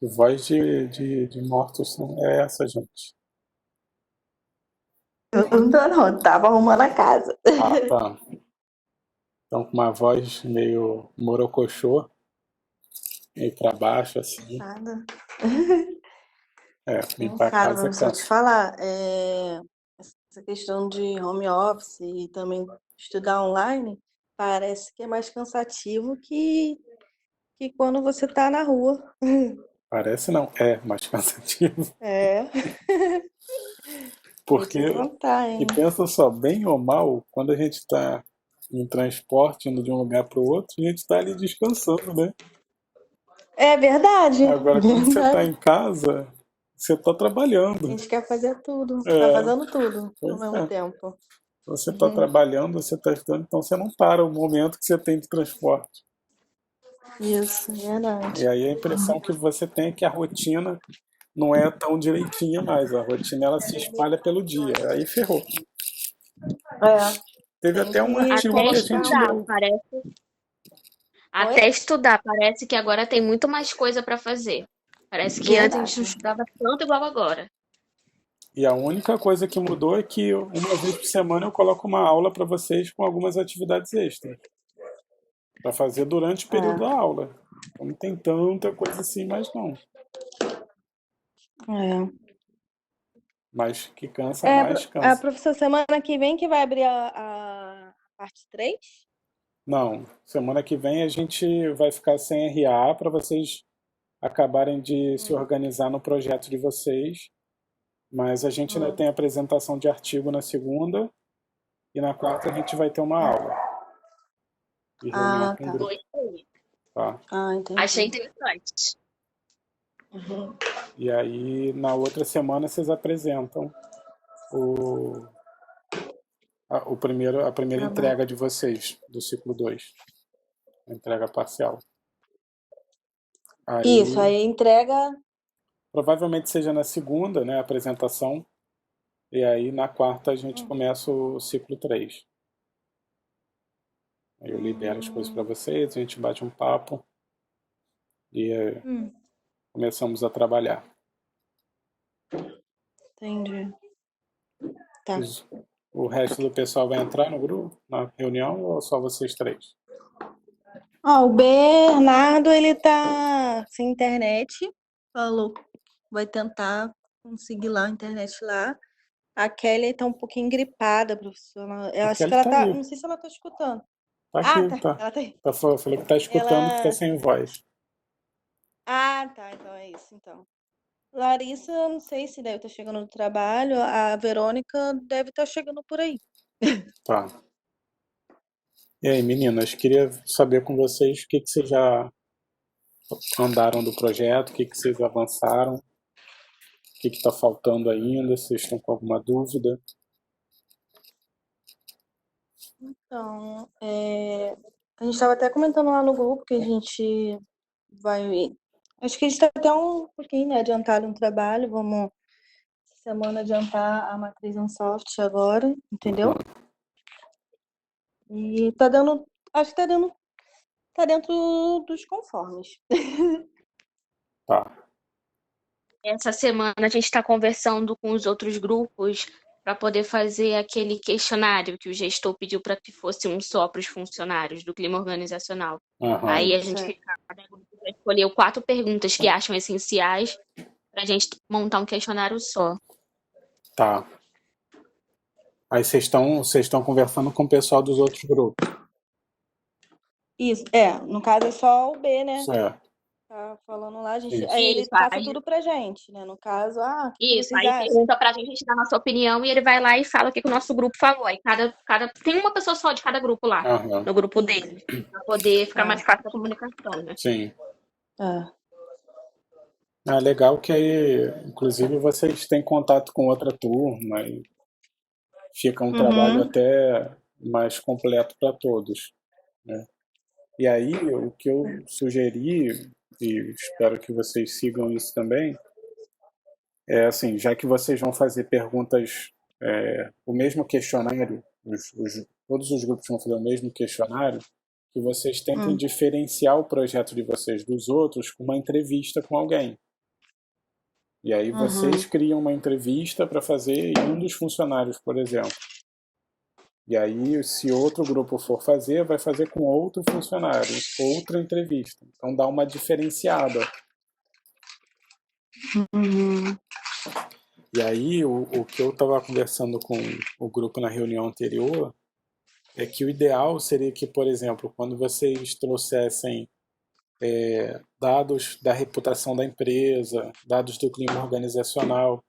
Que voz de mortos é essa, gente? Eu não tô, não. Eu tava arrumando a casa. Ah, tá. Então com uma voz meio morocochô, meio pra baixo, assim. Cansada. É, limpar a Cansada, casa mas só te cansa. falar. Essa questão de home office e também estudar online, parece que é mais cansativo que quando você tá na rua. Parece não, é mais cansativo. É, vou Porque, te contar, e hein? pensa só, bem ou mal, quando a gente está em transporte, indo de um lugar para o outro, a gente está ali descansando, né? É verdade, Agora, quando você está verdade. em casa, você está A trabalhando. gente quer fazer tudo, tá É, fazendo tudo ao pois mesmo é. tempo. Você está trabalhando, você está estudando, então você não para o momento que você tem de transporte. Isso, E verdade. aí a impressão que você tem é que a rotina não é tão direitinha mais. A rotina ela se espalha pelo dia. Aí ferrou. É, Teve tem até um que artigo Até que a colocar gente estudar, leu. um. parece. Oi? Até estudar, parece que agora tem muito mais coisa para fazer. Parece que antes a gente não Verdade. estudava tanto igual agora. E a única coisa que mudou é que uma vez por semana eu coloco uma aula para vocês com algumas atividades extras para fazer durante o período da É, aula. Então não tem tanta coisa assim mais não. é. Mas que cansa É, mais, a cansa. professora semana que vem que vai abrir a parte 3. Não, semana que vem a gente vai ficar sem RA para vocês acabarem de se organizar no projeto de vocês. Mas a gente ainda Hum. tem apresentação de artigo na segunda e na quarta a gente vai ter uma aula e reunião Ah, com o tá. grupo, Gostei. tá? Ah, Achei entendi. interessante. Uhum. E aí na outra semana vocês apresentam o, a primeira Trabalho. entrega de vocês do ciclo 2, a entrega parcial. Isso, Aí aí entrega. provavelmente seja na segunda, né, a apresentação, e aí na quarta a gente Hum. começa o ciclo 3. Aí eu libero as coisas para Hum, vocês, a gente bate um papo e hum, começamos a trabalhar. entendi. Tá. Os- o resto do pessoal vai entrar no grupo, na reunião, ou só vocês três? Ó, o Bernardo, ele tá sem internet. Falou que vai tentar conseguir lá a internet lá. A Kelly tá um pouquinho gripada, professora. Eu A acho que Kelly ela tá tá. aí, Não sei se ela tá escutando. tá Ah, aqui, tá. tá. Ela tá aí. Falou que tá escutando que tá Ela. sem voz. Ah, tá. Então é isso, então. Larissa, eu não sei se deve estar chegando no trabalho. A Verônica deve estar chegando por aí. Tá. E aí, meninas, queria saber com vocês o que vocês já andaram do projeto, o que vocês avançaram, o que está faltando ainda, se vocês estão com alguma dúvida. Então, a gente estava até comentando lá no grupo que a gente vai. Acho que a gente está até um pouquinho, né, adiantado no trabalho. Vamos, essa semana, adiantar a matriz Unsoft agora, entendeu? E tá dando. Acho que tá dando. Tá dentro dos conformes. Tá, Essa semana a gente está conversando com os outros grupos para poder fazer aquele questionário que o gestor pediu para que fosse um só para os funcionários do clima organizacional. aham, Aí a gente, Certo. cada grupo já escolheu 4 perguntas que acham essenciais para a gente montar um questionário só. tá. Aí vocês estão conversando com o pessoal dos outros grupos. Isso, no caso é só o B, né? Certo, Tá falando lá, aí isso. ele Isso, passa aí, tudo pra gente, né? No caso, o que isso, vocês aí acham? pergunta pra gente dar a nossa opinião e ele vai lá e fala o que o nosso grupo falou. Aí tem uma pessoa só de cada grupo lá, Aham, no grupo Isso. dele, para poder ficar mais Ah, fácil a comunicação, né? sim. ah. Ah, legal que aí, inclusive, vocês têm contato com outra turma e fica um trabalho Uhum. até mais completo para todos, né? E aí, o que eu sugeri, e espero que vocês sigam isso também, é assim, já que vocês vão fazer perguntas, o mesmo questionário, todos os grupos vão fazer o mesmo questionário, que vocês tentem Hum. diferenciar o projeto de vocês dos outros com uma entrevista com alguém. E aí vocês criam uma entrevista para fazer em um dos funcionários, por exemplo. E aí, se outro grupo for fazer, vai fazer com outro funcionário, outra entrevista. Então dá uma diferenciada. Uhum. E aí, o que eu estava conversando com o grupo na reunião anterior é que o ideal seria que, por exemplo, quando vocês trouxessem dados da reputação da empresa, dados do clima organizacional,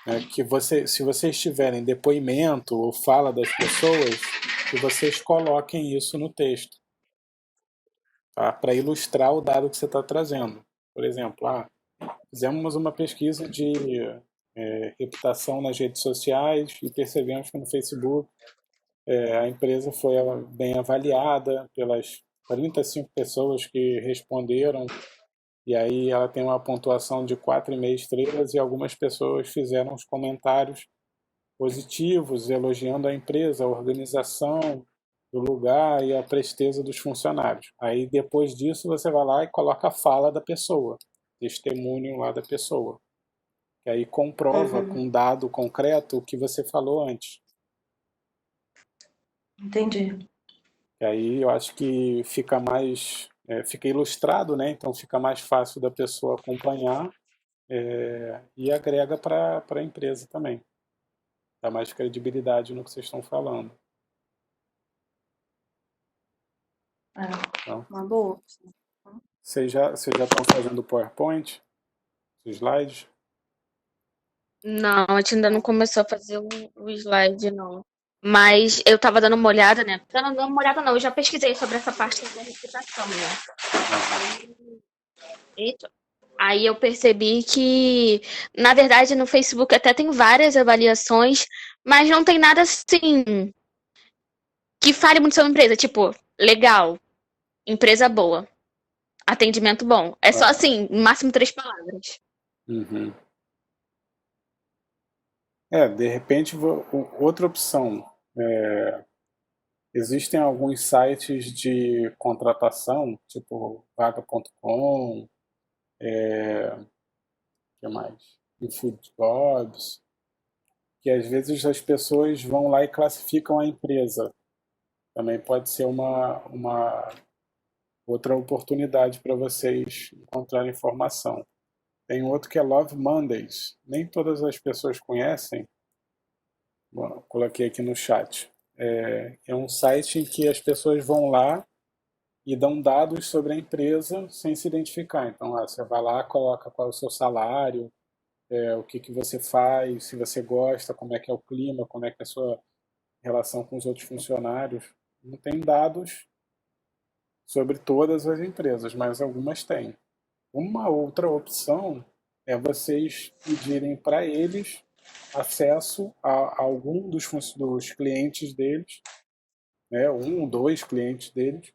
né, que se vocês tiverem depoimento ou fala das pessoas, que vocês coloquem isso no texto, tá? Para ilustrar o dado que você está trazendo. Por exemplo, fizemos uma pesquisa de reputação nas redes sociais e percebemos que no Facebook a empresa foi bem avaliada pelas 45 pessoas que responderam, e aí ela tem uma pontuação de 4,5 estrelas, e algumas pessoas fizeram os comentários positivos, elogiando a empresa, a organização do lugar e a presteza dos funcionários. Aí depois disso você vai lá e coloca a fala da pessoa, testemunho lá da pessoa, que aí comprova com dado concreto o que você falou antes. Entendi. E aí eu acho que fica mais, fica ilustrado, né? Então fica mais fácil da pessoa acompanhar e agrega para a empresa também. Dá mais credibilidade no que vocês estão falando. Então, Uma boa. vocês já estão fazendo o PowerPoint? Os slides? Não, a gente ainda não começou a fazer o slide, não. Mas eu tava dando uma olhada, né? Dando uma olhada não, eu já pesquisei sobre essa parte da reputação, né? Eita. Aí eu percebi que, na verdade, no Facebook até tem várias avaliações, mas não tem nada assim que fale muito sobre a empresa. Tipo, legal, empresa boa, atendimento bom. É só assim, no máximo 3 palavras. Uhum. De repente, outra opção. Existem alguns sites de contratação, tipo vaga.com, que mais? InfoJobs, que às vezes as pessoas vão lá e classificam a empresa. Também pode ser uma outra oportunidade para vocês encontrarem informação. Tem outro que é Love Mondays. Nem todas as pessoas conhecem. Bom, coloquei aqui no chat. É um site em que as pessoas vão lá e dão dados sobre a empresa sem se identificar. Então, você vai lá, coloca qual é o seu salário, o que você faz, se você gosta, como é que é o clima, como é que é a sua relação com os outros funcionários. Não tem dados sobre todas as empresas, mas algumas têm. Uma outra opção é vocês pedirem para eles acesso a algum dos clientes deles, né, dois clientes deles,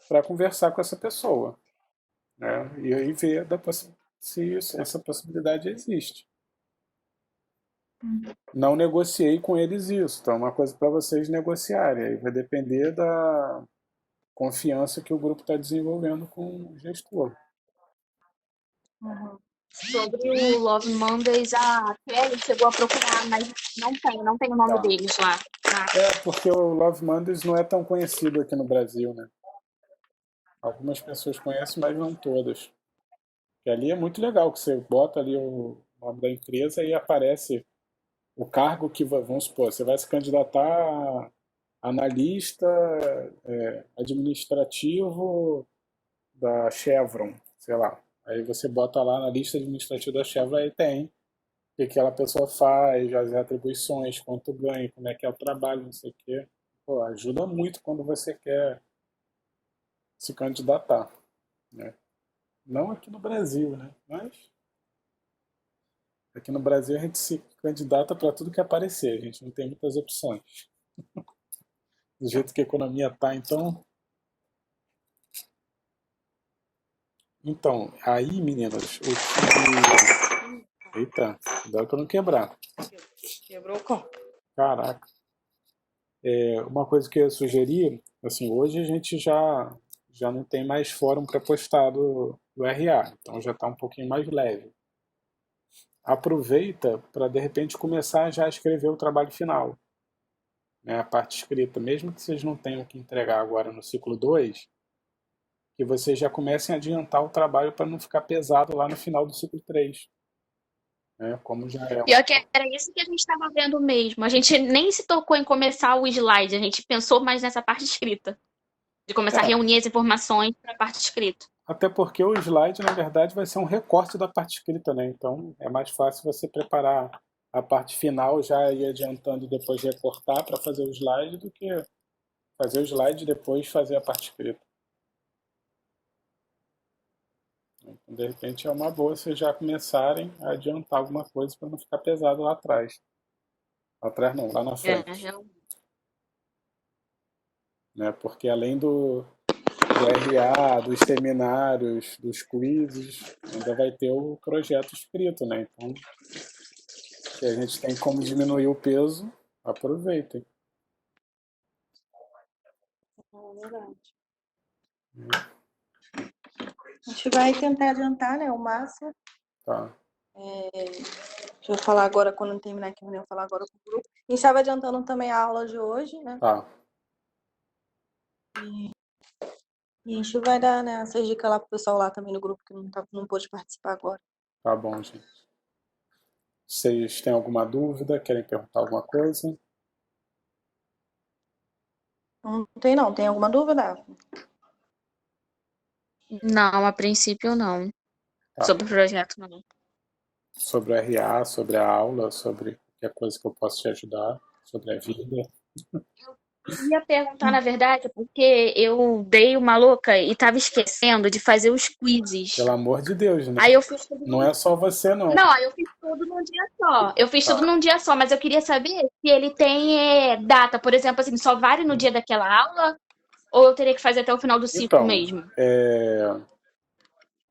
para conversar com essa pessoa, né, e aí ver se essa possibilidade existe. Não negociei com eles isso, então é uma coisa para vocês negociarem, aí vai depender da confiança que o grupo está desenvolvendo com o gestor. Sobre o Love Mondays, a Kelly chegou a procurar, mas não tem o nome deles lá. Porque o Love Mondays não é tão conhecido aqui no Brasil, né? Algumas pessoas conhecem, mas não todas. E ali é muito legal, que você bota ali o nome da empresa e aparece o cargo que, vamos supor, você vai se candidatar a analista administrativo da Chevron, sei lá. Aí você bota lá na lista administrativa da Chevron, aí tem o que aquela pessoa faz, as atribuições, quanto ganha, como é que é o trabalho, não sei o quê. Pô, ajuda muito quando você quer se candidatar, né? Não aqui no Brasil, né? Mas aqui no Brasil a gente se candidata para tudo que aparecer, a gente não tem muitas opções. Do jeito que a economia tá, então. Então, aí, meninas, Eita, cuidado para não quebrar. Quebrou o com. Caraca. Uma coisa que eu sugeri, assim, hoje a gente já não tem mais fórum para postar do RA, então já está um pouquinho mais leve. aproveita para de repente começar já a escrever o trabalho final, né, a parte escrita, mesmo que vocês não tenham que entregar agora no ciclo 2, que vocês já comecem a adiantar o trabalho para não ficar pesado lá no final do ciclo 3, né, como já é. Pior que era isso que a gente estava vendo mesmo. A gente nem se tocou em começar o slide, a gente pensou mais nessa parte escrita. De começar a É, reunir as informações para a parte escrita. até porque o slide, na verdade, vai ser um recorte da parte escrita, né? Então é mais fácil você preparar a parte final, já ir adiantando e depois recortar para fazer o slide, do que fazer o slide e depois fazer a parte escrita. Então, de repente é uma boa vocês já começarem a adiantar alguma coisa para não ficar pesado lá atrás. Lá atrás não, lá na É, frente. realmente. Né? Porque além do RA, dos seminários, dos quizzes, ainda vai ter o projeto escrito, né? Então, se a gente tem como diminuir o peso, aproveitem. É verdade. A gente vai tentar adiantar, né, o máximo. Tá, Deixa eu falar agora, quando terminar aqui, eu vou falar agora com o grupo. A gente estava adiantando também a aula de hoje, né? tá, E a gente vai dar, né, essas dicas lá pro pessoal lá também no grupo que não pôde participar agora. tá bom, gente. Vocês têm alguma dúvida? Querem perguntar alguma coisa? Não tem, não. Tem alguma dúvida? Não, a princípio não. Tá. Sobre o projeto, não. Sobre o RA, sobre a aula, sobre qualquer coisa que eu possa te ajudar, sobre a vida. Eu ia perguntar, na verdade, porque eu dei uma louca e tava esquecendo de fazer os quizzes. Pelo amor de Deus, né? Aí eu fiz tudo. Não é só você, não. Não, aí eu fiz tudo num dia só. Eu fiz tudo Tá. num dia só, mas eu queria saber se ele tem data, por exemplo, assim, só vale no dia daquela aula, ou eu teria que fazer até o final do ciclo Então, mesmo.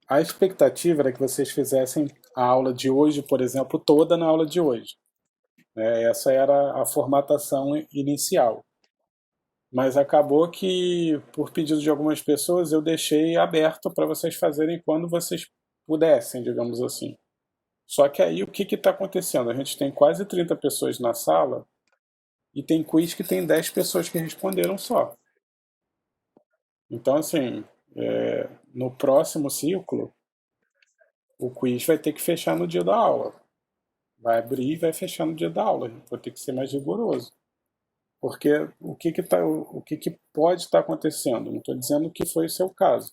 a expectativa era que vocês fizessem a aula de hoje, por exemplo, toda na aula de hoje. Essa era a formatação inicial. Mas acabou que, por pedido de algumas pessoas, eu deixei aberto para vocês fazerem quando vocês pudessem, digamos assim. Só que aí o que está acontecendo? A gente tem quase 30 pessoas na sala e tem quiz que tem 10 pessoas que responderam só. Então, assim, no próximo ciclo, o quiz vai ter que fechar no dia da aula. Vai abrir e vai fechar no dia da aula. Vou ter que ser mais rigoroso. Porque o que pode estar acontecendo? Não estou dizendo que foi o seu caso.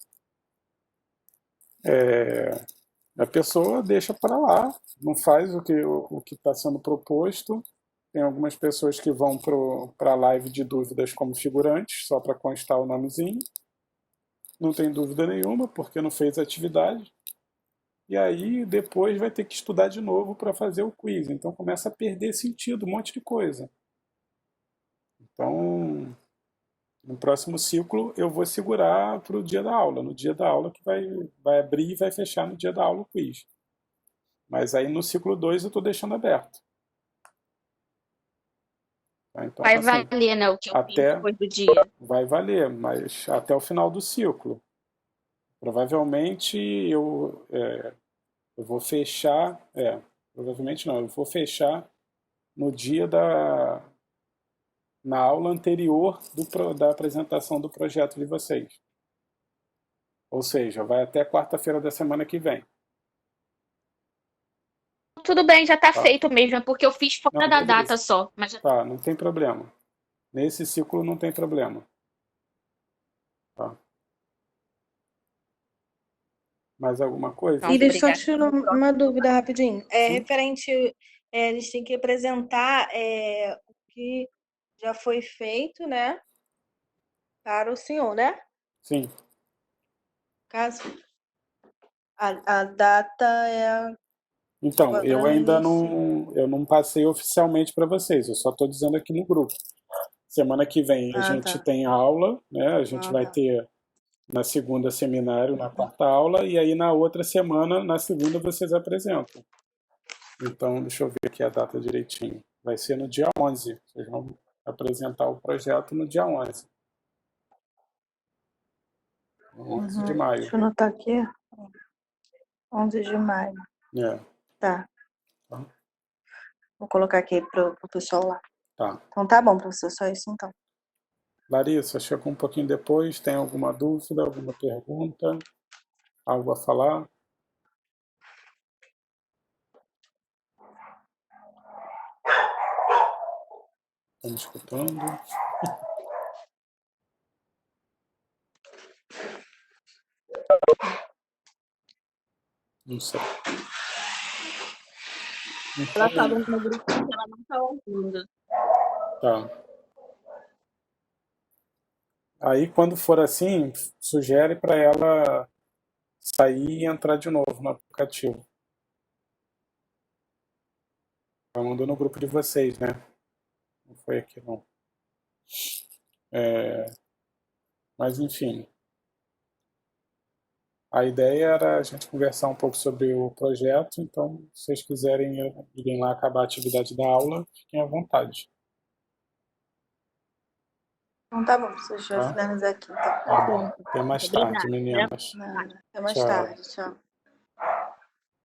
A pessoa deixa para lá, não faz o que está sendo proposto. Tem algumas pessoas que vão para a live de dúvidas como figurantes, só para constar o nomezinho. Não tem dúvida nenhuma, porque não fez a atividade. E aí depois vai ter que estudar de novo para fazer o quiz. Então começa a perder sentido, um monte de coisa. Então, no próximo ciclo eu vou segurar para o dia da aula. No dia da aula que vai abrir e vai fechar no dia da aula o quiz. Mas aí no ciclo 2 eu estou deixando aberto. Tá? Então, Vai assim, valer, né, o que eu fiz até depois do dia. vai valer, mas até o final do ciclo. Provavelmente eu vou fechar. Provavelmente não, eu vou fechar no dia na aula anterior da apresentação do projeto de vocês. Ou seja, vai até quarta-feira da semana que vem. Tudo bem, já tá Tá? feito mesmo, é porque eu fiz fora Não, da beleza. data só. Mas já... Tá, não tem problema. Nesse ciclo não tem problema. Tá? Mais alguma coisa? Não, E deixa eu só obrigada. tirar uma dúvida rapidinho. Sim. Referente, eles têm que apresentar o que já foi feito, né, para o senhor, né? Sim. Caso a data é Então, agora eu no ainda início. eu não passei oficialmente para vocês, eu só estou dizendo aqui no grupo. Semana que vem a Ah, gente tá. tem aula, né? A gente Ah, vai tá. ter na segunda seminário, na quarta aula, e aí na outra semana, na segunda, vocês apresentam. Então, deixa eu ver aqui a data direitinho. Vai ser no dia 11. Vocês vão apresentar o projeto no dia 11. 11 de maio. Deixa eu anotar aqui. 11 de maio. É. Tá. Vou colocar aqui pro pessoal lá. Tá. Então tá bom, professor, só isso então. Larissa, chegou um pouquinho depois, tem alguma dúvida, alguma pergunta? Algo a falar? Estamos escutando? Não sei. Ela falou no grupo que ela não está ouvindo. Tá. Aí, quando for assim, sugere para ela sair e entrar de novo no aplicativo. Ela mandou no grupo de vocês, né? Não foi aqui, não. Mas, enfim. A ideia era a gente conversar um pouco sobre o projeto, então, se vocês quiserem irem lá acabar a atividade da aula, fiquem à vontade. Então tá bom, professor, deixa eu Tá? finalizar aqui então. Tá bom. Até mais tarde, Obrigada. meninas. Nada. Até mais Tchau. tarde, tchau.